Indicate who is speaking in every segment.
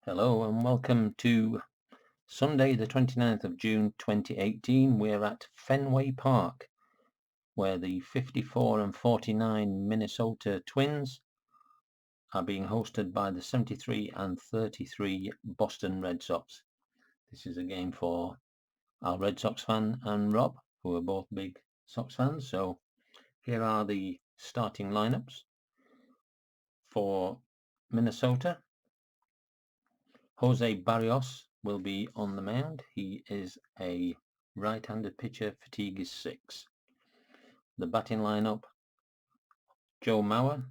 Speaker 1: Hello and welcome to Sunday the 29th of June 2018. We're at Fenway Park where the 54 and 49 Minnesota Twins are being hosted by the 73 and 33 Boston Red Sox. This is a game for our Red Sox fan and Rob, who are both big Sox fans. So here are the starting lineups for Minnesota. Jose Barrios will be on the mound. He is a right-handed pitcher. Fatigue is 6. The batting lineup: Joe Mauer,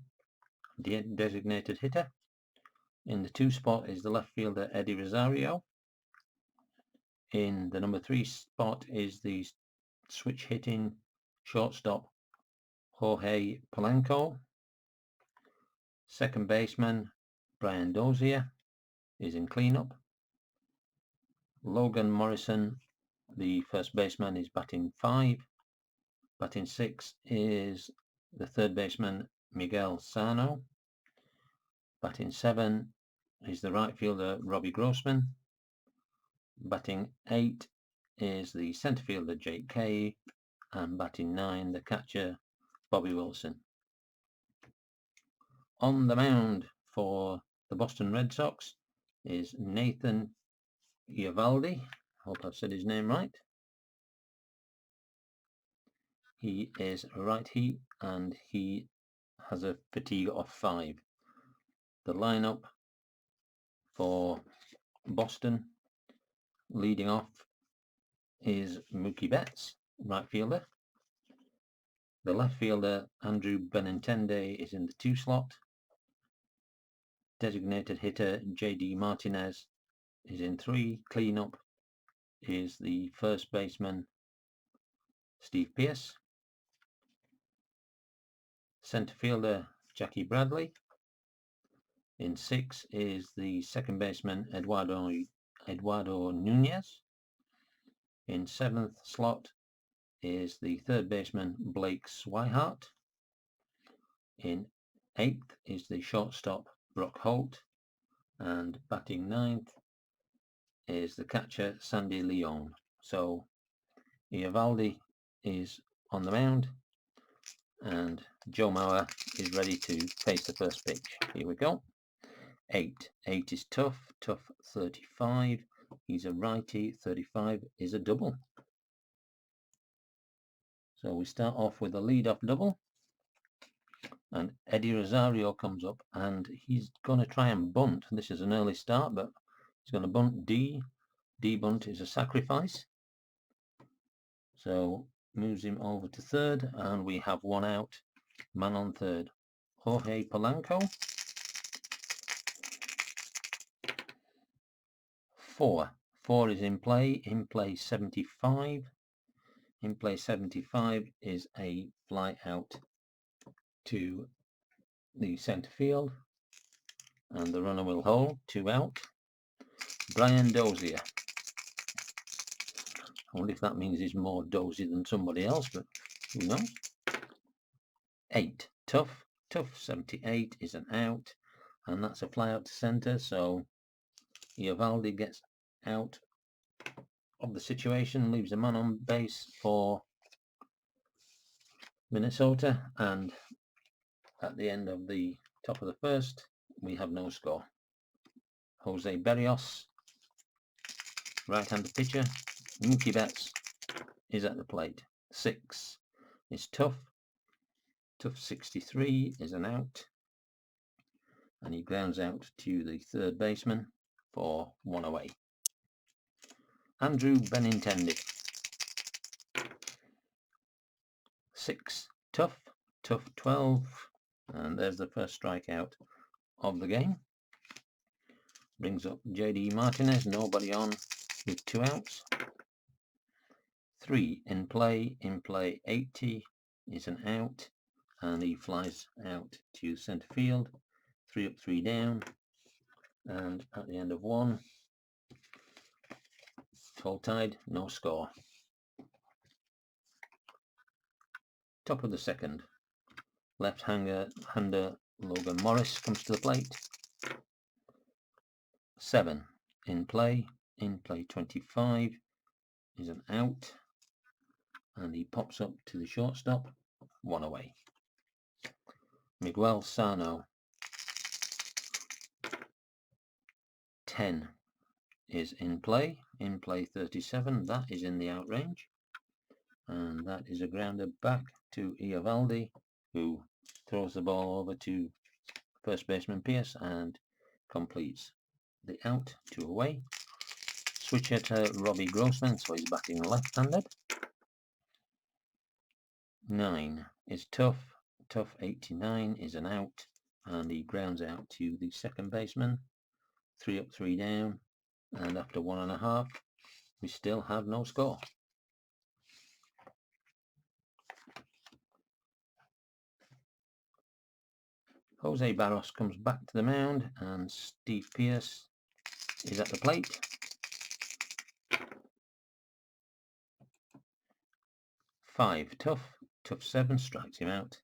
Speaker 1: designated hitter. In the 2 spot is the left fielder Eddie Rosario. In the number 3 spot is the switch hitting shortstop Jorge Polanco. Second baseman Brian Dozier is in cleanup. Logan Morrison, the first baseman, is batting 5. Batting 6 is the third baseman Miguel Sano. Batting 7 is the right fielder Robbie Grossman. Batting 8 is the centre fielder Jake Cave, and batting 9 the catcher Bobby Wilson. On the mound for the Boston Red Sox is Nathan Eovaldi. Hope I've said his name right. He is righty and he has a fatigue of 5. The lineup for Boston, leading off, is Mookie Betts, right fielder. The left fielder Andrew Benintendi is in the 2 slot. Designated hitter JD Martinez is in 3. Cleanup is the first baseman Steve Pearce. Center fielder Jackie Bradley. In 6 is the second baseman Eduardo Nunez. In 7th slot is the third baseman Blake Swihart. In 8th is the shortstop Brock Holt, and batting 9th is the catcher Sandy Leon. So Eovaldi is on the mound and Joe Mauer is ready to face the first pitch. Here we go. 8 is tough 35. He's a righty. 35 is a double. So we start off with a lead-off double, and Eddie Rosario comes up and he's going to try and bunt. This is an early start, but he's going to bunt D. D bunt is a sacrifice. So moves him over to third, and we have 1 out, man on third. Jorge Polanco. 4 is in play. In play 75. In play 75 is a fly out to the centre field, and the runner will hold. 2 out. Brian Dozier. I wonder if that means he's more dozy than somebody else, but who knows. 8 tough 78 is an out, and that's a fly out to centre. So Eovaldi gets out of the situation, leaves a man on base for Minnesota, and at the end of the top of the first we have no score. Jose Barrios, right-handed pitcher. Mookie Betts is at the plate. 6 is tough 63 is an out, and he grounds out to the third baseman for 1 away. Andrew Benintendi. 6 tough 12, and there's the first strikeout of the game. Brings up JD Martinez, nobody on, with 2 outs. 3 in play 80 is an out, and he flies out to centre field. 3 up 3 down, and at the end of 1, full tied, no score. Top of the second, left-hander Logan Morris comes to the plate. 7 in play 25 is an out, and he pops up to the shortstop, 1 away. Miguel Sano, 10 is in play 37, that is in the out range, and that is a grounder back to Eovaldi, who throws the ball over to first baseman Pierce and completes the out, 2 away. Switcher to Robbie Grossman, so he's batting left-handed. 9 is tough 89 is an out, and he grounds out to the second baseman. 3 up, 3 down, and after 1.5 we still have no score. Jose Barros comes back to the mound, and Steve Pierce is at the plate. 5 tough 7 strikes him out.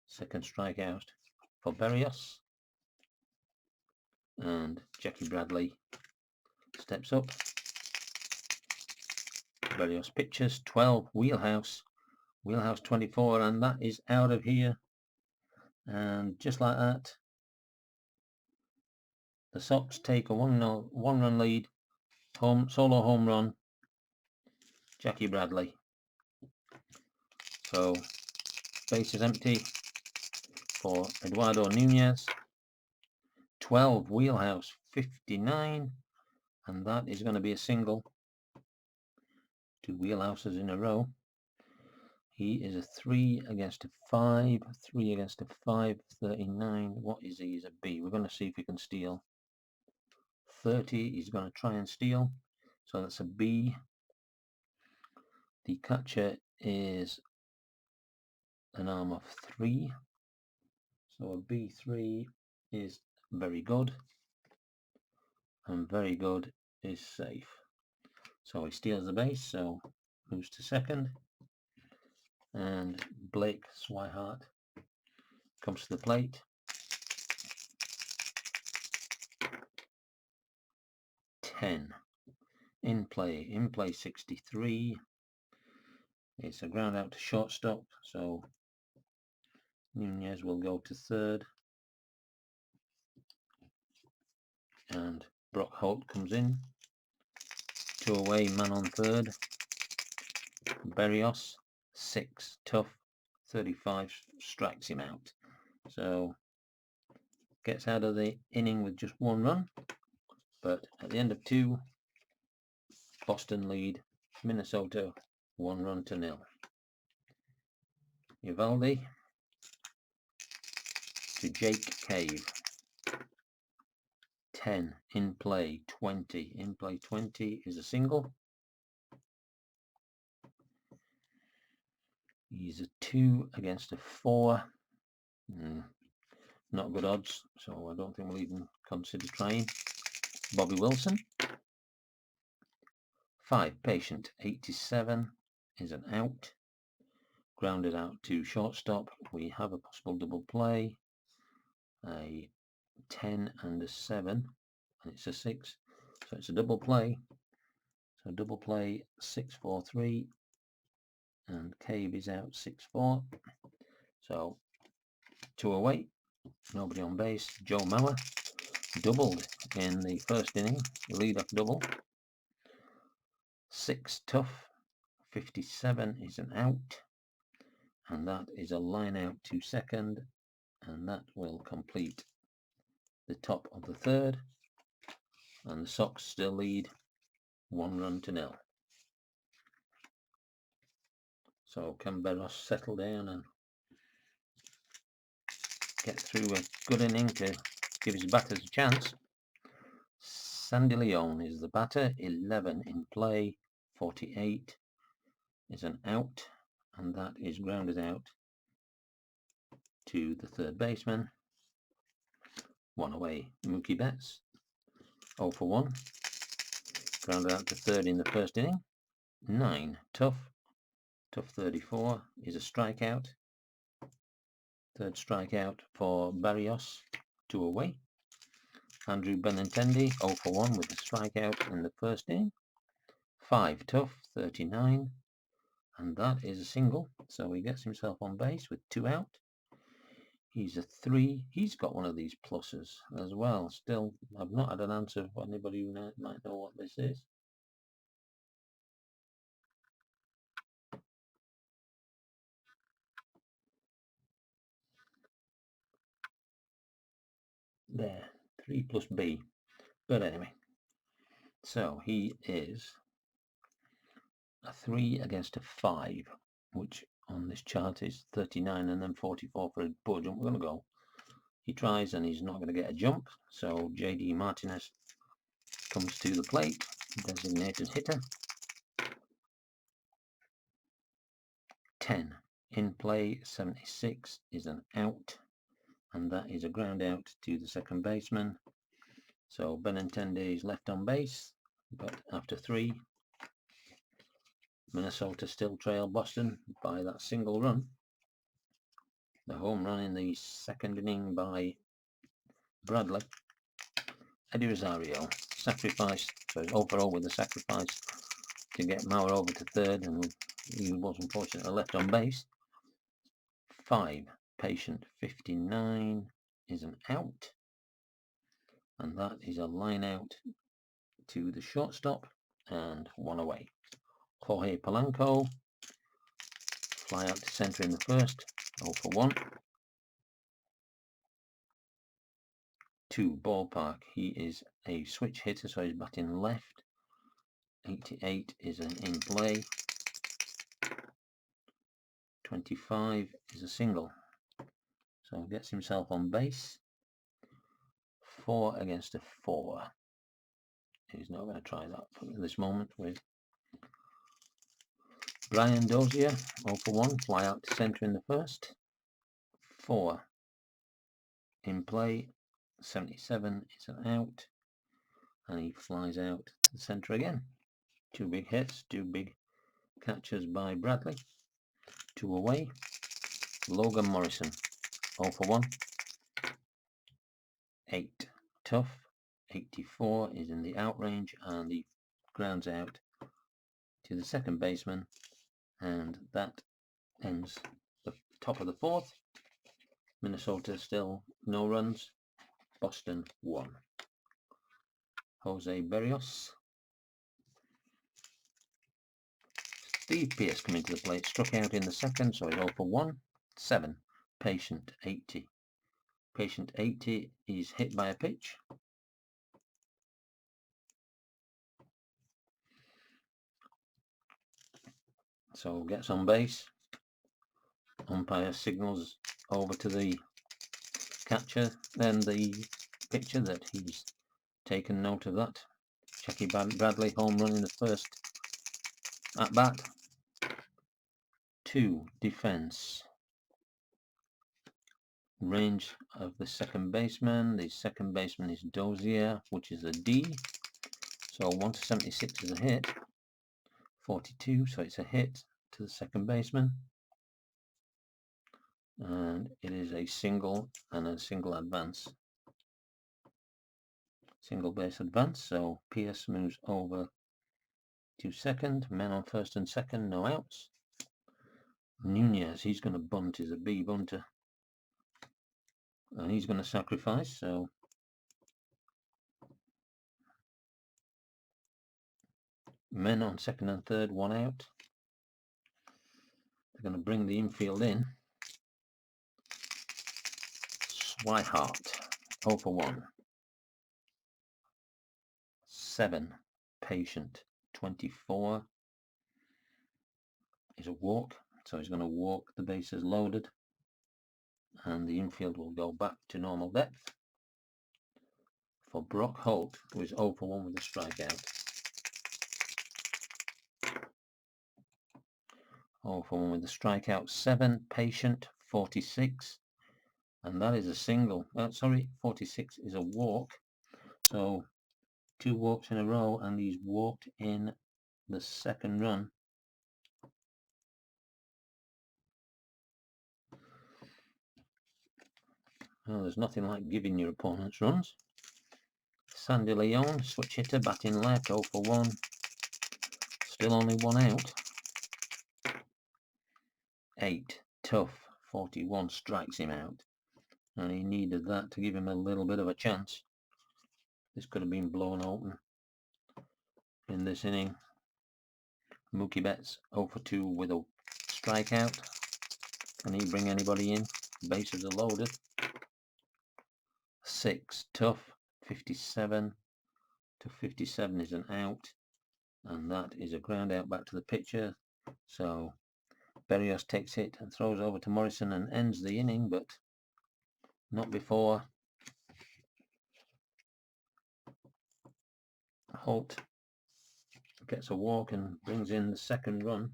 Speaker 1: Second strikeout for Berrios, and Jackie Bradley steps up. Berrios pitches 12, wheelhouse 24, and that is out of here. And just like that, the Sox take a 1-run lead. Solo home run, Jackie Bradley. So base is empty for Eduardo Nunez. 12, wheelhouse 59, and that is going to be a single. 2 wheelhouses in a row. He is a 3 against a 5, 3 against a 5, 39. What is he? He's a B. We're going to see if he can steal. 30, he's going to try and steal. So that's a B. The catcher is an arm of 3. So a B3 is very good. And very good is safe. So he steals the base, so moves to second. And Blake Swihart comes to the plate. 10 in play 63. It's a ground out to shortstop, so Nunez will go to third, and Brock Holt comes in. 2 away, man on third. Berrios, 6 tough 35 strikes him out, so gets out of the inning with just 1 run. But at the end of 2, Boston lead Minnesota 1-0. Eovaldi to Jake Cave. 10 in play 20. In play 20 is a single. He's a 2 against a 4. Not good odds, so I don't think we'll even consider trying. Bobby Wilson. 5 patient 87 is an out. Grounded out to shortstop. We have a possible double play. A 10 and a 7, and it's a 6, so it's a double play. So double play 6-4-3, and Cave is out 6-4. So 2 away, nobody on base. Joe Mauer doubled in the first inning, lead-off double. 6 tough 57 is an out, and that is a line out to second, and that will complete the top of the third, and the Sox still lead 1-0. So can Barros settle down and get through a good inning to give his batters a chance? Sandy Leon is the batter. 11 in play 48 is an out, and that is grounded out to the third baseman. 1 away. Mookie Betts 0 for 1, grounded out to third in the first inning. 9 tough 34 is a strikeout. Third strikeout for Barrios. 2 away. Andrew Benintendi, 0 for 1 with a strikeout in the first inning. 5 tough, 39, and that is a single, so he gets himself on base with 2 out. He's a 3. He's got one of these pluses as well. Still, I've not had an answer for anybody who might know what this is. There, 3 plus B. But anyway, so he is a 3 against a 5, which on this chart is 39 and then 44 for a bull jump. We're going to go. He tries and he's not going to get a jump, so JD Martinez comes to the plate, designated hitter. 10 in play, 76 is an out, and that is a ground out to the second baseman. So Benintendi is left on base, but after 3, Minnesota still trail Boston by that single run. The home run in the second inning by Bradley. Eddie Rosario sacrificed, so he's 0 for 0 with the sacrifice to get Mauer over to third, and he was unfortunately left on base. 5 patient, 59 is an out, and that is a line out to the shortstop and 1 away. Jorge Polanco, fly out to center in the first, 0 for 1. To ballpark, he is a switch hitter, so he's batting left. 88 is an in play. 25 is a single, so gets himself on base. 4 against a 4. He's not going to try that at this moment with Brian Dozier, 0 for 1, fly out to center in the first. 4 in play. 77 is an out, and he flies out to the center again. 2 big hits, 2 big catches by Bradley. 2 away. Logan Morrison, 0 for 1. 8 tough. 84 is in the out range, and he grounds out to the second baseman, and that ends the top of the 4th. Minnesota still no runs. Boston 1. Jose Berrios. Steve Pearce coming to the plate, struck out in the second, so he's 0 for 1. 7 patient, 80. Patient 80 is hit by a pitch. So gets on base. Umpire signals over to the catcher, then the pitcher, that he's taken note of that. Jackie Bradley home run in the first at bat. 2 defense. Range of the second baseman. The second baseman is Dozier, which is a D. So 1 to 76 is a hit. 42, so it's a hit to the second baseman. And it is a single and a single advance. Single base advance, so Pierce moves over to second. Men on first and second, no outs. Nunez, he's going to bunt, is a B bunter. And he's going to sacrifice, so men on second and third, 1 out. They're going to bring the infield in. Swihart, 0 for 1. 7 patient, 24 is a walk, so he's going to walk the bases loaded, and the infield will go back to normal depth for Brock Holt, who is 0 for 1 with a strikeout. 0 for 1 with a strikeout. 7 patient, 46, and that is a single. 46 is a walk, so 2 walks in a row, and he's walked in the second run. Well, there's nothing like giving your opponents runs. Sandy Leon, switch hitter, batting left, 0 for 1. Still only one out. 8, tough, 41, strikes him out. And he needed that to give him a little bit of a chance. This could have been blown open in this inning. Mookie Betts 0 for 2 with a strikeout. Can he bring anybody in? Bases are loaded. 6, tough, 57 to 57 is an out, and that is a ground out back to the pitcher. So Berrios takes it and throws over to Morrison and ends the inning, but not before Holt gets a walk and brings in the second run,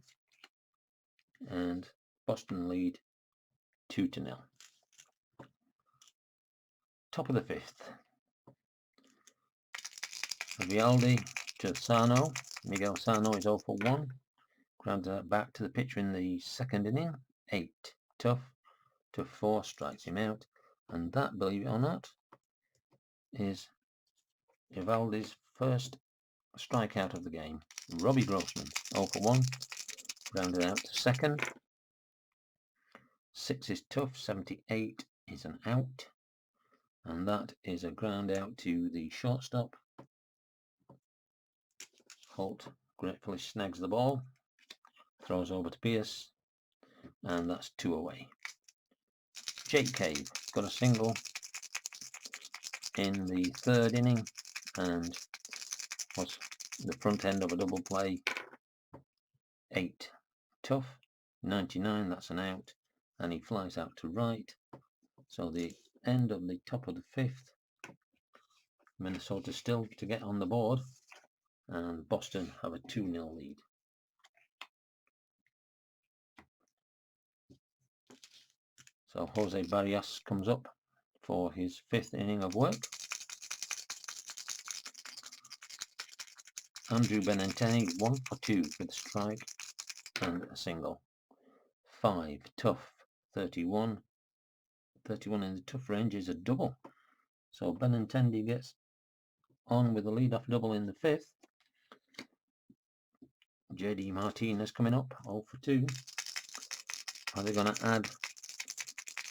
Speaker 1: and Boston lead 2-0. Top of the 5th. Vialdi to Sano. Miguel Sano is 0 for 1. Grounds that back to the pitcher in the second inning. 8, tough to 4, strikes him out. And that, believe it or not, is Evaldi's first strikeout of the game. Robbie Grossman, 0 for 1. Grounded out to second. 6 is tough, 78 is an out. And that is a ground out to the shortstop. Holt gratefully snags the ball, throws over to Pierce, and that's 2 away. Jake Cave got a single in the third inning and was the front end of a double play. 8, tough, 99, that's an out, and he flies out to right. So the end of the top of the 5th. Minnesota still to get on the board, and Boston have a 2-0 lead. So Jose Barrios comes up for his 5th inning of work. Andrew Benintendi 1 for 2 with a strike and a single. 5, tough, 31. 31 in the tough range is a double. So Benintendi gets on with a leadoff double in the 5th. JD Martinez coming up, 0 for 2. Are they going to add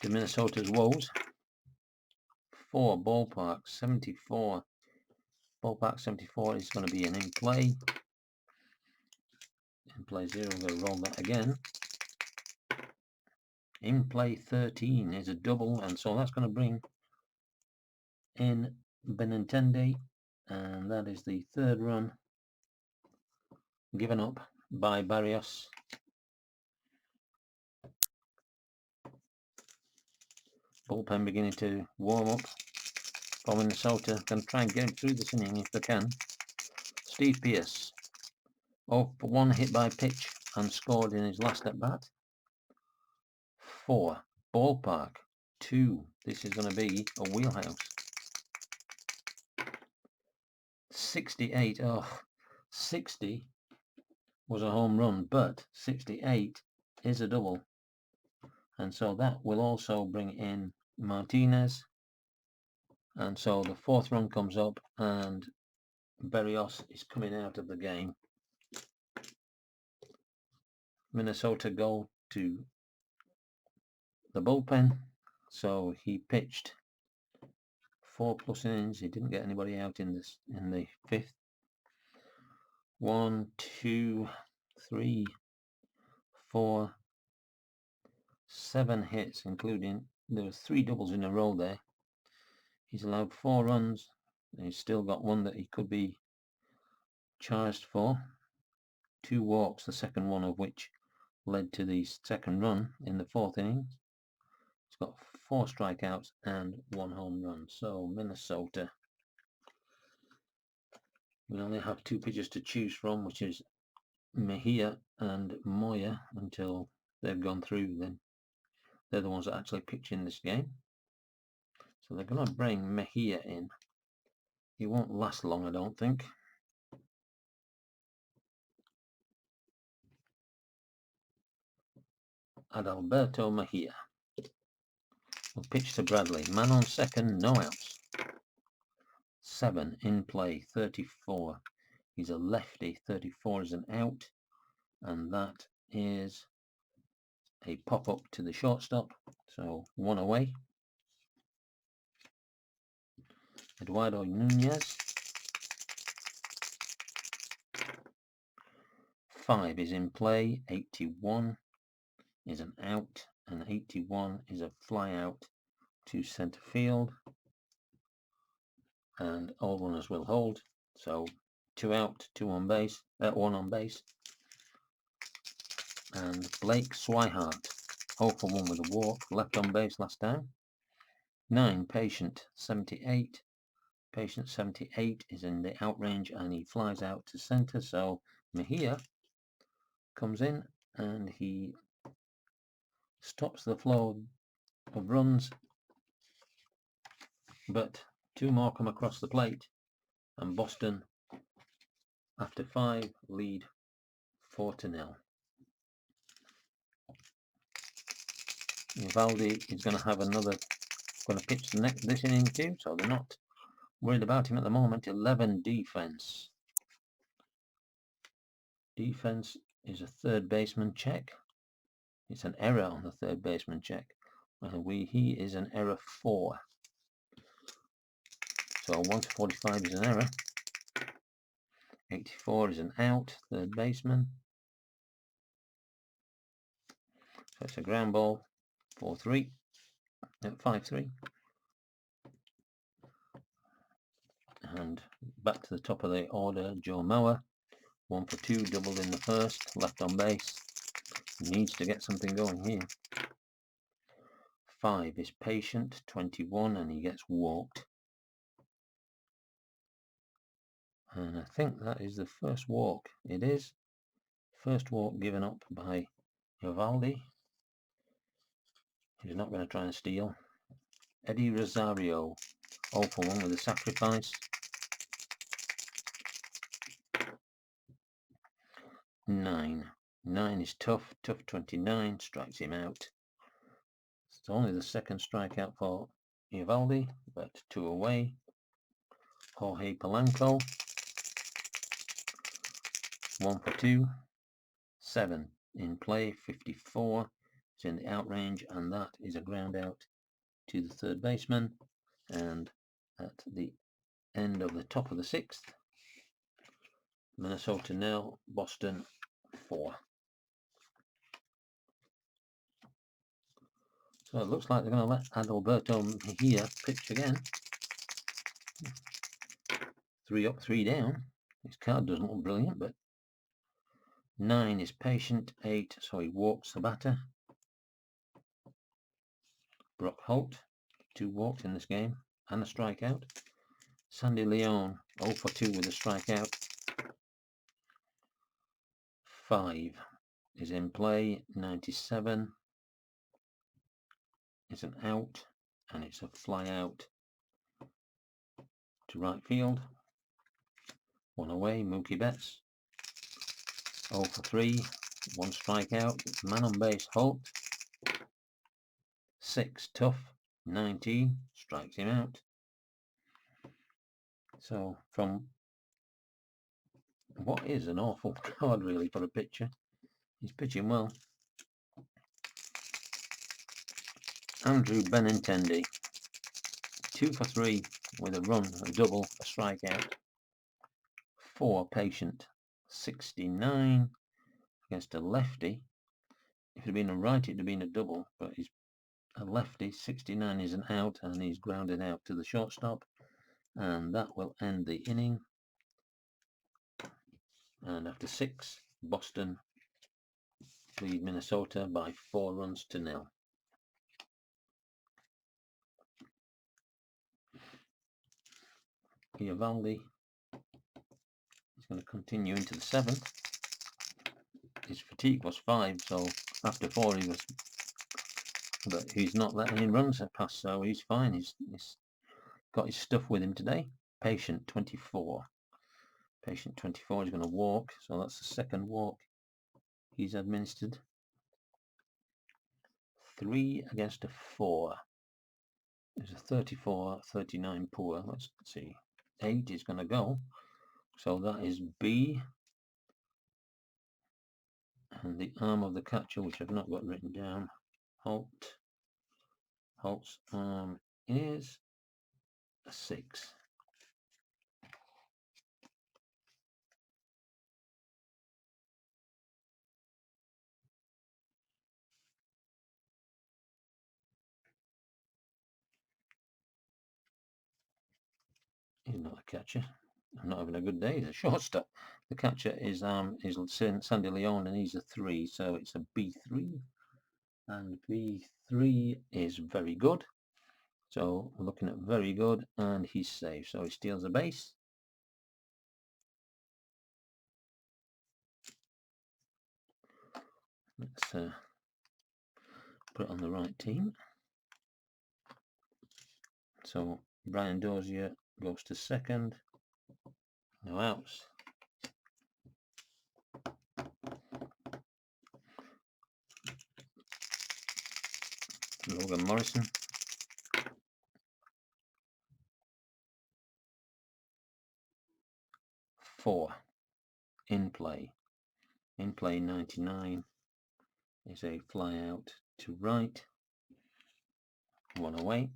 Speaker 1: to Minnesota's woes? 4, ballpark 74. Ballpark 74 is going to be an in play. In play 0, I'm going to roll that again. In play 13 is a double, and so that's going to bring in Benintendi, and that is the 3rd run given up by Barrios. Bullpen beginning to warm up for Minnesota. Can try and get him through this inning if they can. Steve Pierce, 0 for 1, hit by pitch and scored in his last at bat. 4, ballpark 2. This is going to be a wheelhouse. 68. 60 was a home run, but 68 is a double, and so that will also bring in Martinez, and so the 4th run comes up and Berrios is coming out of the game. Minnesota go to the bullpen. So he pitched 4+ innings. He didn't get anybody out in the 5th. 1, 2, 3, 4, 7 hits, including there was 3 doubles in a row there. He's allowed 4 runs. And he's still got one that he could be charged for. 2 walks, the second one of which led to the second run in the 4th inning. He's got 4 strikeouts and 1 home run. So Minnesota, we only have 2 pitchers to choose from, which is Mejia and Moya, until they've gone through. Then they're the ones that actually pitch in this game. So they're going to bring Mejia in. He won't last long, I don't think. Adalberto Mejia will pitch to Bradley. Man on second, no outs. 7 in play, 34. He's a lefty, 34 is an out, and that is a pop-up to the shortstop, so 1 away. Eduardo Nunez. 5 is in play, 81 is an out, and 81 is a fly out to centre field, and all runners will hold, so 2 out, 2 on base, 1 on base. And Blake Swihart, 0 for 1 with a walk, left on base last time. 9, Patient 78. Patient 78 is in the out range and he flies out to centre, so Mejia comes in and he stops the flow of runs, but 2 more come across the plate, and Boston, after 5, lead 4-0. Eovaldi is going to have another, going to pitch this inning too, so they're not worried about him at the moment. 11 defense. Defense is a third baseman check. It's an error on the third baseman check. He is an error 4. So 1 to 45 is an error. 84 is an out, third baseman. So it's a ground ball, 4-3, 5-3. And back to the top of the order, Joe Mauer. 1 for 2, doubled in the first, left on base. Needs to get something going here. 5 is Patient, 21, and he gets walked. And I think that is the first walk. It is. First walk given up by Eovaldi. He's not going to try and steal. Eddie Rosario, 0 for 1 with a sacrifice. 9 is tough. Tough 29, strikes him out. It's only the second strikeout for Eovaldi, but 2 away. Jorge Polanco, 1 for 2. 7 in play, 54. It's in the out range, and that is a ground out to the third baseman. And at the end of the top of the 6th, Minnesota 0, Boston 4. So it looks like they're going to let Adalberto Mejia pitch again. 3 up, 3 down. His card doesn't look brilliant, but 9 is Patient, 8, so he walks the batter. Brock Holt, 2 walks in this game and a strikeout. Sandy Leon, 0 for 2 with a strikeout. 5 is in play, 97. It's an out, and it's a fly out to right field. 1 away, Mookie Betts. 0 for 3, 1 strikeout. Man on base, Holt. 6, Tough. 19, strikes him out. So from what is an awful card really for a pitcher, he's pitching well. Andrew Benintendi, 2 for 3 with a run, a double, a strikeout. 4 Patient, 69 against a lefty. If it had been a righty, it would have been a double, but he's a lefty. 69 is an out, and he's grounded out to the shortstop, and that will end the inning. And after 6, Boston lead Minnesota by 4 runs to 0. Eovaldi is going to continue into the 7th. His fatigue was 5, so after 4 he was, but he's not letting any runs pass, so he's fine. He's got his stuff with him today. Patient, 24. Patient 24 is going to walk, so that's the second walk he's administered. 3 against a 4. There's a 34, 39 poor. Let's see. 8 is going to go. So that is B. And the arm of the catcher, which I've not got written down, Holt's arm is a 6. He's not a catcher. I'm not having a good day. He's a shortstop. The catcher is Sandy Leon, and he's a 3, so it's a B3. And B3 is very good. So we're looking at very good, and he's safe. So he steals a base. Let's put it on the right team. So Brian Dozier goes to second. No outs. Logan Morrison. 4 in play. In play 99 is a fly out to right. 1 away.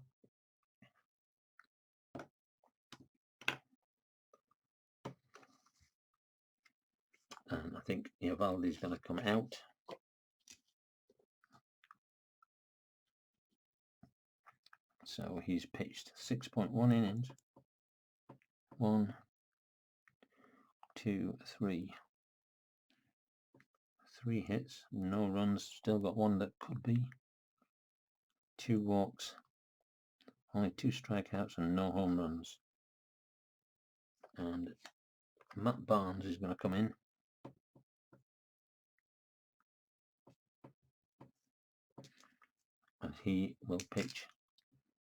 Speaker 1: And I think Eovaldi's going to come out. So he's pitched 6.1 innings. 1, 2, 3. 3 hits, no runs, still got 1 that could be. 2 walks, only 2 strikeouts and no home runs. And Matt Barnes is going to come in. And he will pitch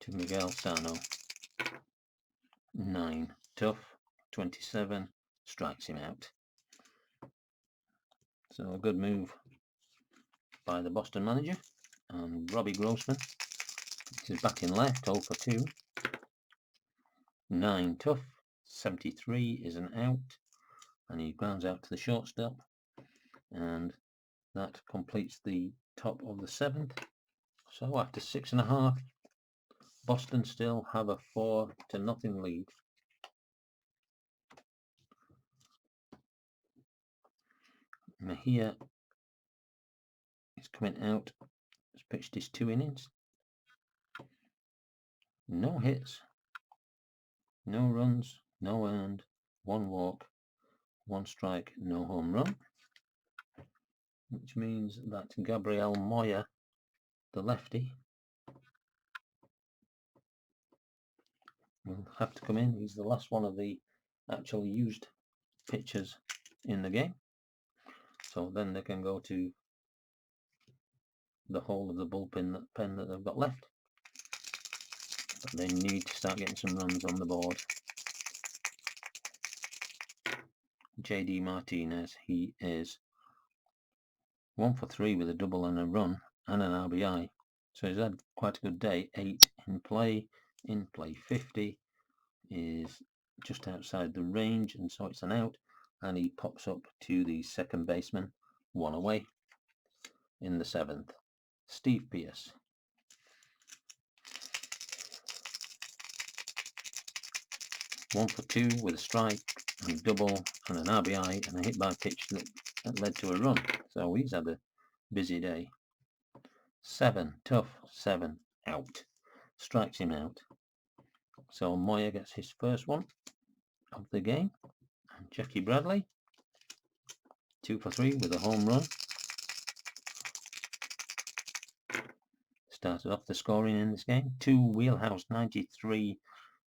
Speaker 1: to Miguel Sano. 9, tough, 27, strikes him out. So a good move by the Boston manager. And Robbie Grossman is back in left, 0 for 2. 9, tough, 73 is an out. And he grounds out to the shortstop. And that completes the top of the 7th. So after 6.5, Boston still have a 4-0 lead. Mejia is coming out. Has pitched his 2 innings. No hits, no runs, no earned, 1 walk, 1 strike, no home run. Which means that Gabriel Moya, the lefty, will have to come in. He's the last one of the actually used pitchers in the game. So then they can go to the whole of the bullpen that they've got left. But they need to start getting some runs on the board. JD Martinez, he is 1 for 3 with a double and a run and an RBI. So he's had quite a good day. 8 in play. In play 50 is just outside the range, and so it's an out. And he pops up to the second baseman, 1 away in the 7th. Steve Pearce. 1 for 2 with a strike and a double and an RBI and a hit by pitch that led to a run. So he's had a busy day. 7, tough, 7, out. Strikes him out. So Moya gets his first one of the game. And Jackie Bradley, 2 for 3 with a home run. Started off the scoring in this game. 2 wheelhouse 93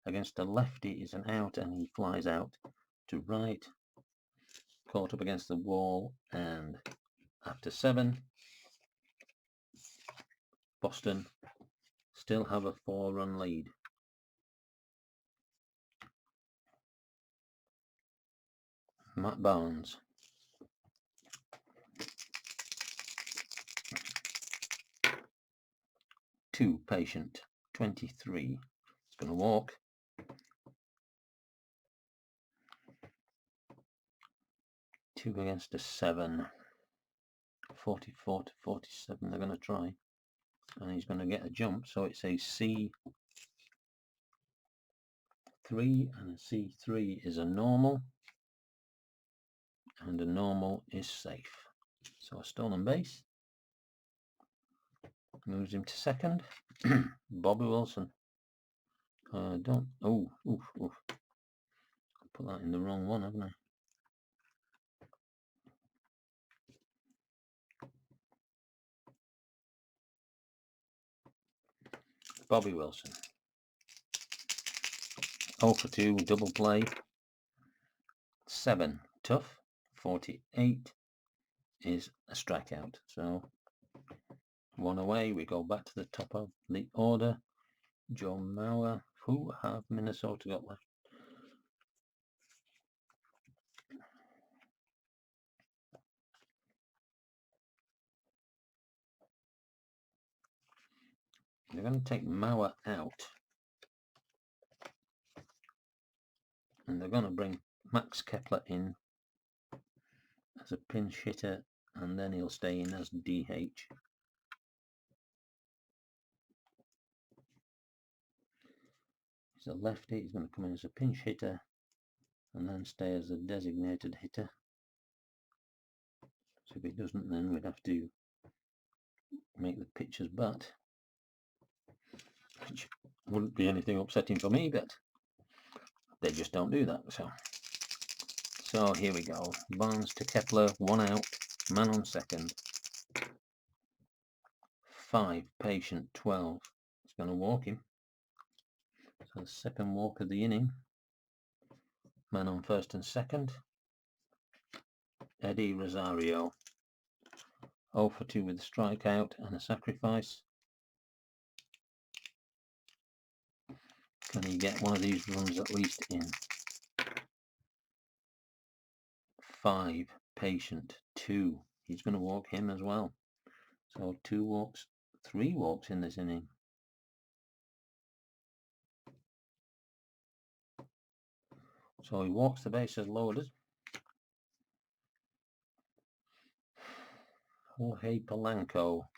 Speaker 1: against a lefty is an out, and he flies out to right. Caught up against the wall, and after 7, Boston still have a 4-run lead. Matt Barnes. Patient, 23. He's going to walk. 2 against a 7. 44 to 47 they're going to try. And he's going to get a jump, so it's a C3, and a C3 is a normal, and a normal is safe. So a stolen base moves him to second. Bobby Wilson. Don't. Oh, oof, oof. I put that in the wrong one, haven't I? Bobby Wilson. 0 for 2, double play. 7 tough. 48 is a strikeout. So 1 away. We go back to the top of the order. Joe Mauer. Who have Minnesota got left? They're going to take Mauer out, and they're going to bring Max Kepler in as a pinch hitter, and then he'll stay in as DH. He's a lefty. He's going to come in as a pinch hitter and then stay as a designated hitter. So if he doesn't, then we'd have to make the pitcher's bat, which wouldn't be anything upsetting for me, but they just don't do that. So here we go. Barnes to Kepler, 1 out, man on second. 5, patient, 12. It's going to walk him. So the second walk of the inning. Man on first and second. Eddie Rosario. 0 for 2 with a strikeout and a sacrifice. Can he get one of these runs at least in? 5, patient, 2. He's going to walk him as well. So 2 walks, 3 walks in this inning. So he walks the bases loaded. Jorge Polanco.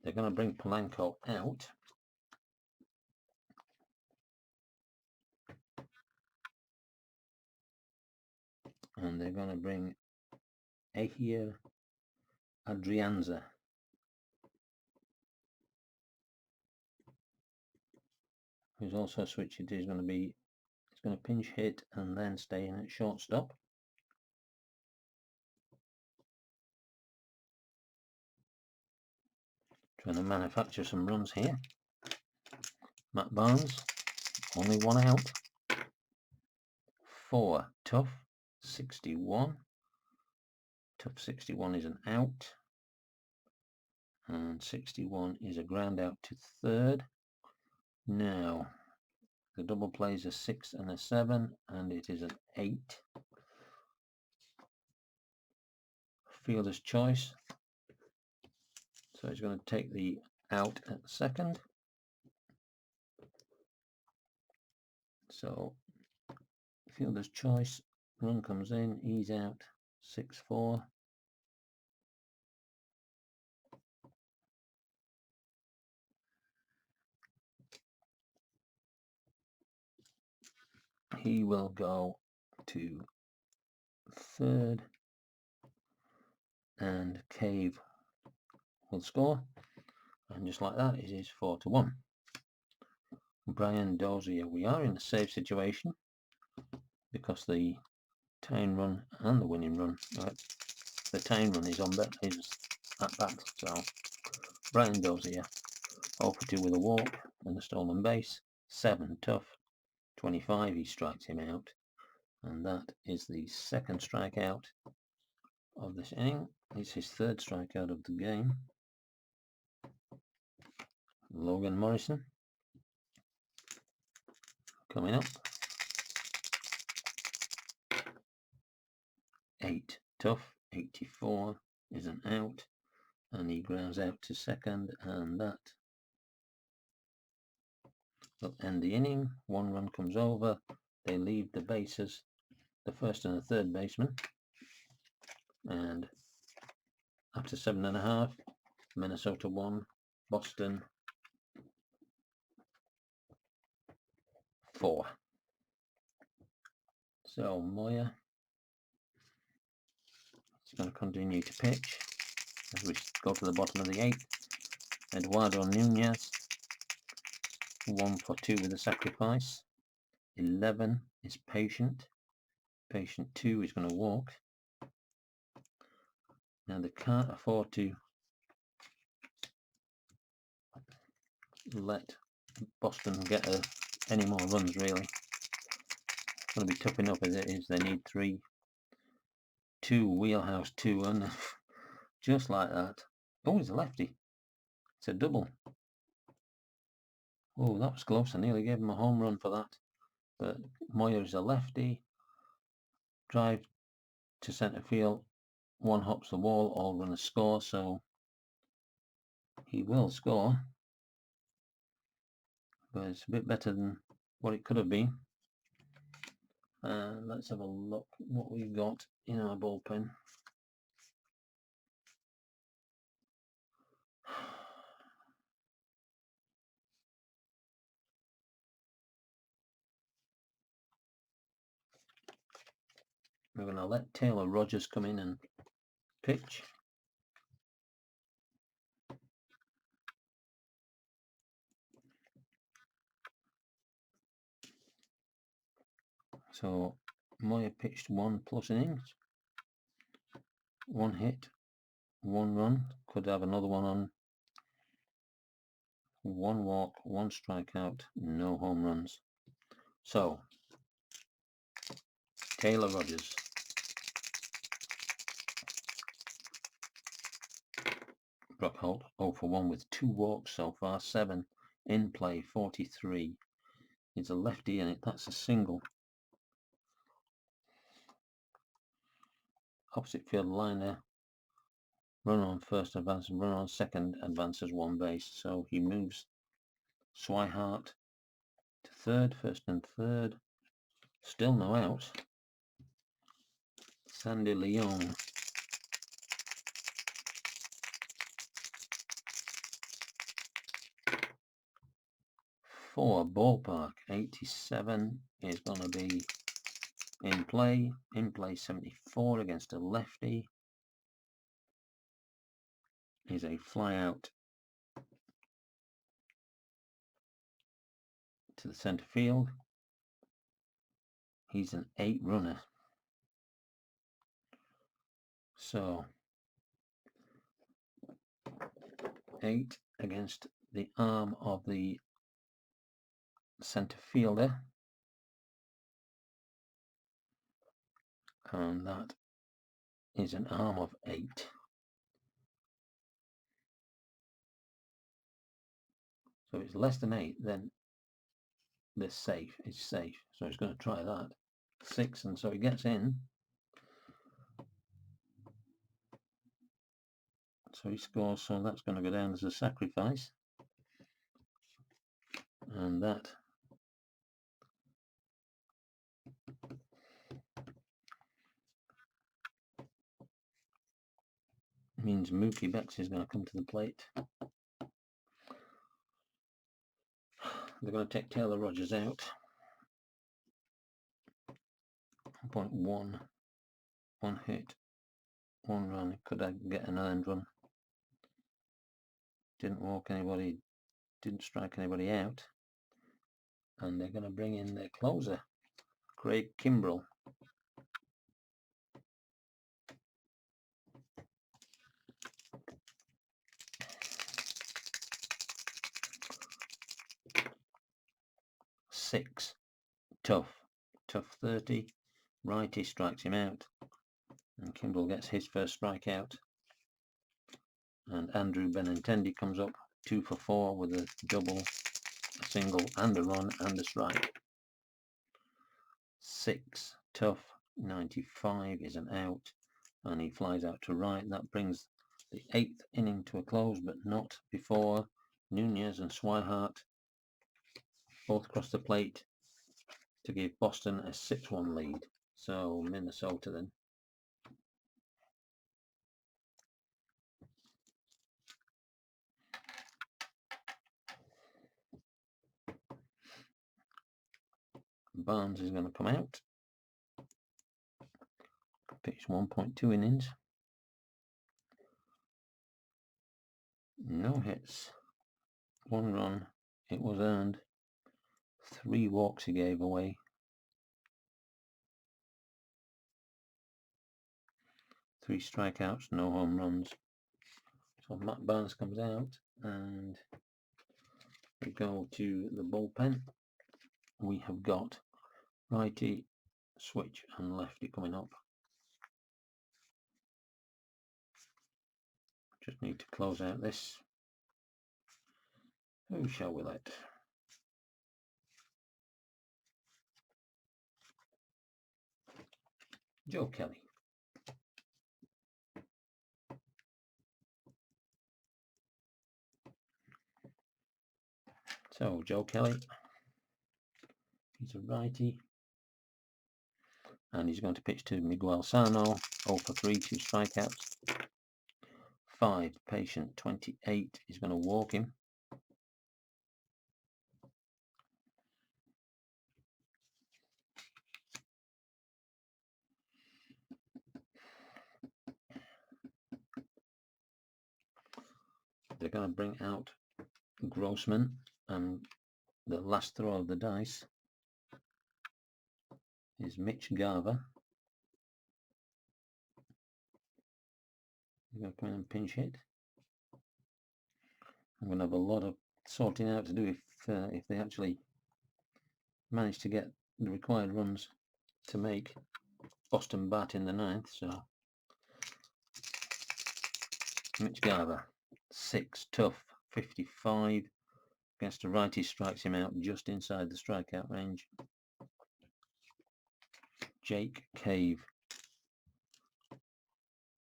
Speaker 1: They're going to bring Polanco out. And they're going to bring Ehir Adrianza. Who's also switching to, he's going to pinch hit and then stay in at shortstop. Trying to manufacture some runs here. Matt Barnes, only 1 out. 4, tough, 61. Tough 61 is an out. And 61 is a ground out to third. Now, the double plays a 6 and a 7, and it is an 8. Fielder's choice. So he's going to take the out at second. So fielder's choice, run comes in, he's out, 6-4. He will go to third, and Cave will score, and just like that it is 4-1. Brian Dozier, we are in a safe situation because the tying run and the winning run, the tying run is at bat. So Brian Dozier, 0 for 2 with a walk and a stolen base. 7 tough, 25 he strikes him out, and that is the second strikeout of this inning. It's his 3rd strikeout of the game. Logan Morrison coming up. 8 tough, 84 is an out. and he grounds out to second, and that will end the inning. 1 run comes over. They leave the bases, the first and the third baseman, and after 7.5, Minnesota 1, Boston 4. So Moya is going to continue to pitch as we go to the bottom of the 8th. Eduardo Nunez 1 for 2 with a sacrifice. 11 is patient. Patient 2 is going to walk. Now they can't afford to let Boston get any more runs, really. It's going to be tough enough as it is. They need 3. 2 wheelhouse 2, and just like that. Oh, it's a lefty. It's a double. Oh, that was close. I nearly gave him a home run for that. But Moyer is a lefty. Drive to centre field. 1 hops the wall. All runners score, so he will score. But it's a bit better than what it could have been. Let's have a look what we've got in our bullpen. We're going to let Taylor Rogers come in and pitch. So Moyer pitched 1+ innings, 1 hit, 1 run. Could have another one on. 1 walk, 1 strikeout, no home runs. So Taylor Rogers. Brock Holt 0 for 1 with 2 walks so far, 7 in play, 43. He's a lefty and that's a single. Opposite field line there. Run on first advances, run on second advances 1 base. So he moves Swihart to third, first and third. Still no out. Sandy Leon. For ballpark, 87 is going to be in play 74 against a lefty. Is a fly out to the centre field. He's an 8 runner. So 8 against the arm of the centre fielder. And that is an arm of 8. So it's less than 8, then they're safe. It's safe. So he's going to try that. 6, and so he gets in. So he scores, so that's going to go down as a sacrifice. And that means Mookie Betts is going to come to the plate. They're going to take Taylor Rogers out. 0.1, 1 hit, 1 run. Could I get an earned run? Didn't walk anybody, didn't strike anybody out. And they're going to bring in their closer, Craig Kimbrell. Six, tough 30. Righty strikes him out, and Kimbrell gets his first strikeout. And Andrew Benintendi comes up 2 for 4 with a double, a single, and a run and a strike. 6, tough 95 is an out, and he flies out to right. That brings the 8th inning to a close, but not before Nunez and Swihart both crossed the plate to give Boston a 6-1 lead. So Minnesota then. Barnes is going to come out. Pitched 1.2 innings. No hits. 1 run. It was earned. 3 walks he gave away. 3 strikeouts, no home runs. So Matt Barnes comes out, and we go to the bullpen. We have got righty, switch, and lefty coming up. Just need to close out this. Who shall we let? Joe Kelly. So Joe Kelly, he's a righty, and he's going to pitch to Miguel Sano. 0 for 3, 2 strikeouts. 5, patient, 28. He's going to walk him. They're going to bring out Grossman, and the last throw of the dice is Mitch Garver. He's going to come in and pinch hit. I'm going to have a lot of sorting out to do if they actually manage to get the required runs to make Boston bat in the 9th. So Mitch Garver, 6, tough, 55. Against a righty, strikes him out just inside the strikeout range. Jake Cave,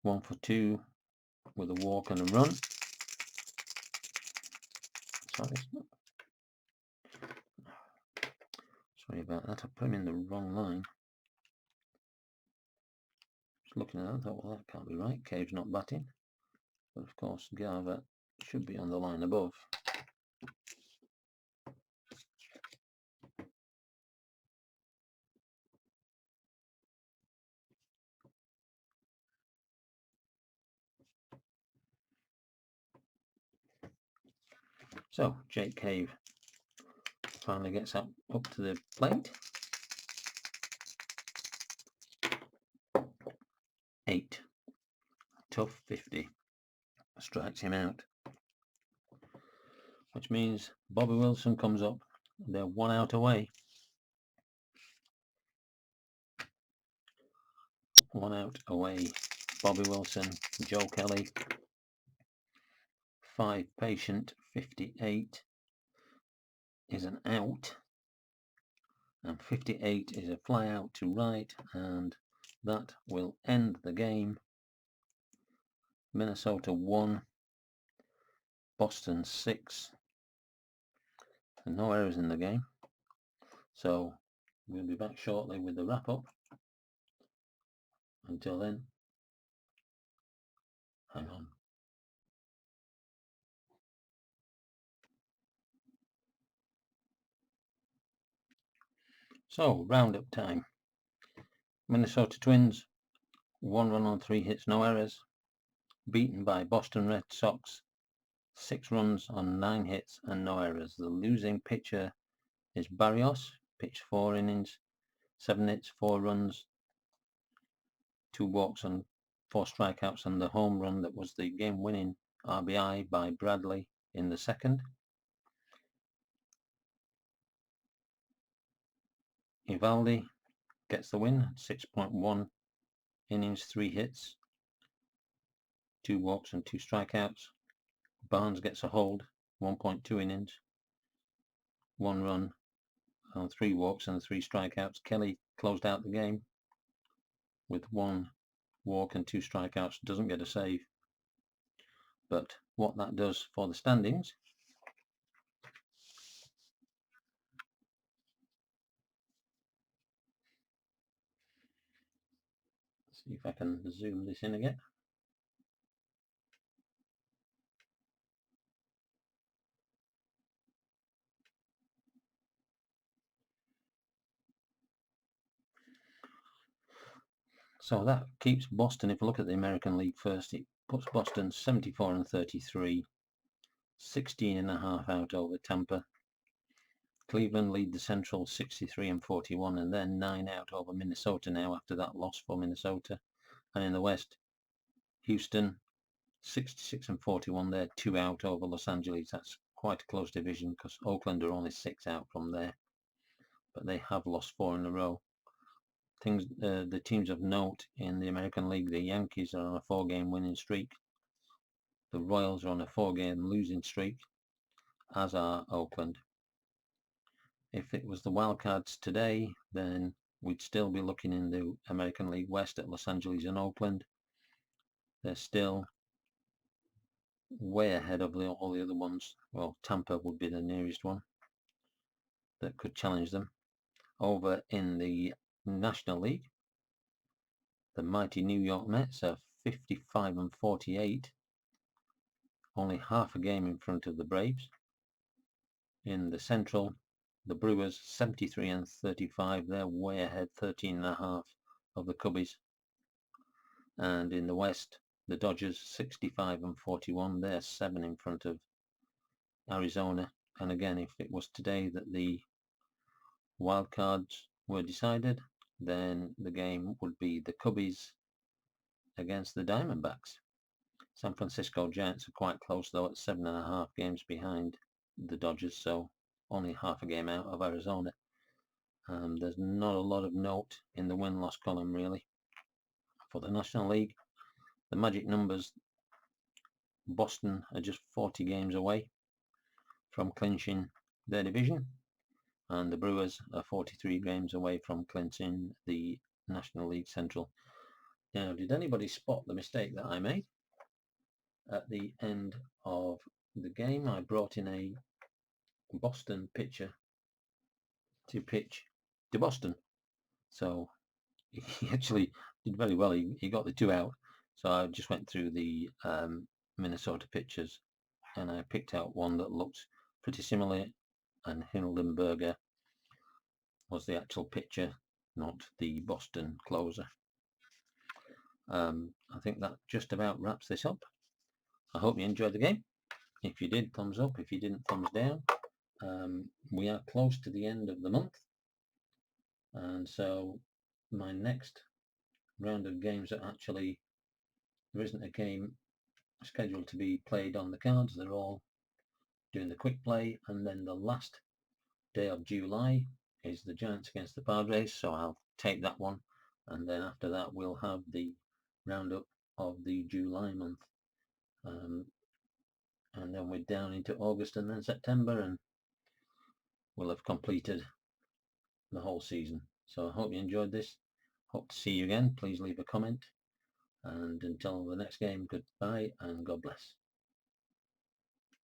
Speaker 1: 1 for 2 with a walk and a run. Sorry about that, I put him in the wrong line. Just looking at that, I thought, well, that can't be right. Cave's not batting. But of course, Garver should be on the line above. So Jake Cave finally gets up to the plate. 8, tough, 50. Strikes him out, which means Bobby Wilson comes up. They're 1 out away. 1 out away. Bobby Wilson, Joe Kelly. 5, patient, 58 is an out, and 58 is a fly out to right, and that will end the game. Minnesota 1, Boston 6, and no errors in the game. So we'll be back shortly with the wrap up. Until then, hang on. So roundup time. Minnesota Twins, 1 run on 3 hits, no errors. Beaten by Boston Red Sox, 6 runs on 9 hits and no errors. The losing pitcher is Barrios, pitched 4 innings, 7 hits, 4 runs, 2 walks and 4 strikeouts, and the home run that was the game-winning RBI by Bradley in the 2nd. Eovaldi gets the win, 6.1 innings, 3 hits, 2 walks and 2 strikeouts. Barnes gets a hold, 1.2 innings, 1 run on 3 walks and 3 strikeouts. Kelly closed out the game with 1 walk and 2 strikeouts, doesn't get a save. But what that does for the standings, see if I can zoom this in again. So that keeps Boston, if you look at the American League first, it puts Boston 74 and 33, 16 and a half out over Tampa. Cleveland lead the Central 63 and 41, and then 9 out over Minnesota now after that loss for Minnesota. And in the West, Houston 66 and 41, they're 2 out over Los Angeles. That's quite a close division because Oakland are only 6 out from there, but they have lost 4 in a row. The teams of note in the American League, the Yankees are on a 4-game winning streak. The Royals are on a 4-game losing streak, as are Oakland. If it was the Wildcards today, then we'd still be looking in the American League West at Los Angeles and Oakland. They're still way ahead of all the other ones. Well, Tampa would be the nearest one that could challenge them. Over in the National League, the mighty New York Mets are 55 and 48, only half a game in front of the Braves. In the Central, the Brewers 73 and 35, they're way ahead, 13 and a half of the Cubbies. And in the West, the Dodgers 65 and 41, they're 7 in front of Arizona. And again, if it was today that the wild cards were decided, then the game would be the Cubbies against the Diamondbacks. San Francisco Giants are quite close though, at 7.5 games behind the Dodgers, so only half a game out of Arizona. There's not a lot of note in the win-loss column really. For the National League, the magic numbers, Boston are just 40 games away from clinching their division, and the Brewers are 43 games away from clinching the National League Central. Now, did anybody spot the mistake that I made? At the end of the game, I brought in a Boston pitcher to pitch to Boston. So he actually did very well. He got the 2 out. So I just went through the Minnesota pitchers and I picked out one that looked pretty similar, and Hildenberger was the actual pitcher, not the Boston closer. I think that just about wraps this up. I hope you enjoyed the game. If you did, thumbs up. If you didn't, thumbs down. We are close to the end of the month, and so my next round of games are actually, there isn't a game scheduled to be played on the cards. They're all doing the quick play, and then the last day of July is the Giants against the Padres, so I'll take that one, and then after that we'll have the roundup of the July month, and then we're down into August and then September, and we'll have completed the whole season. So I hope you enjoyed this. Hope to see you again. Please leave a comment, and until the next game, goodbye and God bless.